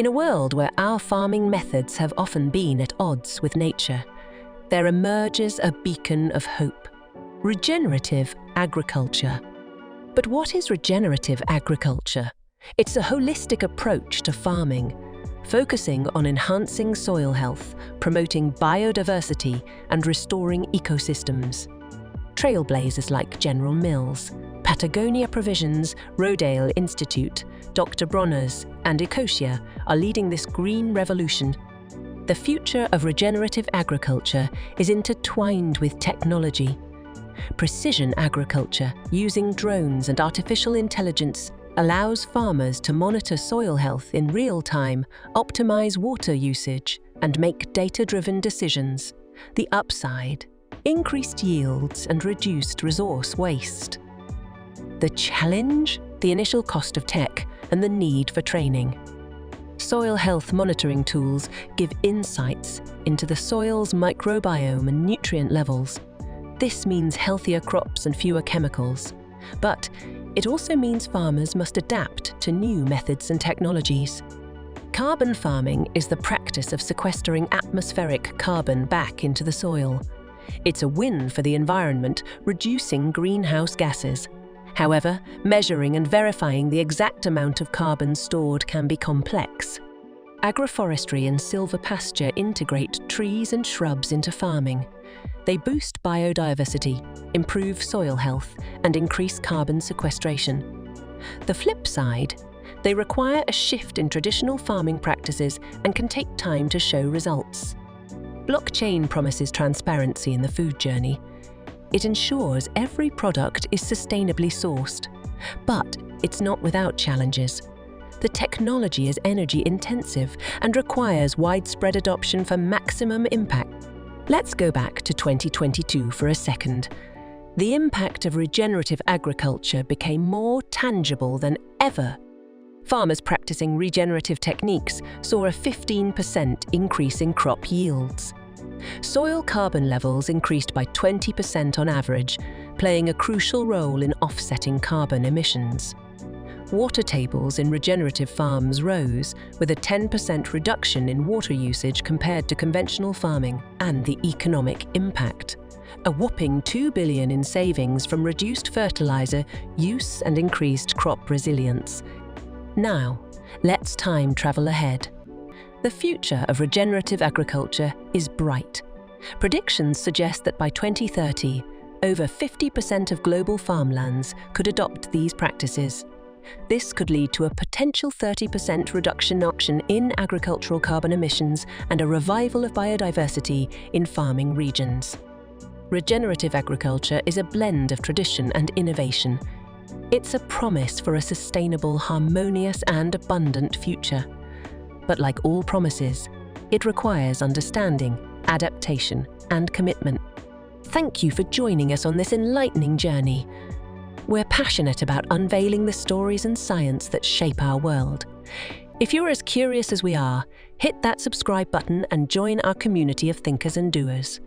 In a world where our farming methods have often been at odds with nature, there emerges a beacon of hope: regenerative agriculture. But what is regenerative agriculture? It's a holistic approach to farming, focusing on enhancing soil health, promoting biodiversity, and restoring ecosystems. Trailblazers like General Mills, Patagonia Provisions, Rodale Institute, Dr. Bronner's, and Ecosia are leading this green revolution. The future of regenerative agriculture is intertwined with technology. Precision agriculture, using drones and artificial intelligence, allows farmers to monitor soil health in real time, optimize water usage, and make data-driven decisions. The upside: increased yields and reduced resource waste. The challenge: the initial cost of tech and the need for training. Soil health monitoring tools give insights into the soil's microbiome and nutrient levels. This means healthier crops and fewer chemicals. But it also means farmers must adapt to new methods and technologies. Carbon farming is the practice of sequestering atmospheric carbon back into the soil. It's a win for the environment, reducing greenhouse gases. However, measuring and verifying the exact amount of carbon stored can be complex. Agroforestry and silvopasture integrate trees and shrubs into farming. They boost biodiversity, improve soil health, and increase carbon sequestration. The flip side: they require a shift in traditional farming practices and can take time to show results. Blockchain promises transparency in the food journey. It ensures every product is sustainably sourced. But it's not without challenges. The technology is energy-intensive and requires widespread adoption for maximum impact. Let's go back to 2022 for a second. The impact of regenerative agriculture became more tangible than ever. Farmers practicing regenerative techniques saw a 15% increase in crop yields. Soil carbon levels increased by 20% on average, playing a crucial role in offsetting carbon emissions. Water tables in regenerative farms rose, with a 10% reduction in water usage compared to conventional farming, and the economic impact: a whopping $2 billion in savings from reduced fertilizer use and increased crop resilience. Now, let's time travel ahead. The future of regenerative agriculture is bright. Predictions suggest that by 2030, over 50% of global farmlands could adopt these practices. This could lead to a potential 30% reduction in agricultural carbon emissions and a revival of biodiversity in farming regions. Regenerative agriculture is a blend of tradition and innovation. It's a promise for a sustainable, harmonious, and abundant future. But like all promises, it requires understanding, adaptation, and commitment. Thank you for joining us on this enlightening journey. We're passionate about unveiling the stories and science that shape our world. If you're as curious as we are, hit that subscribe button and join our community of thinkers and doers.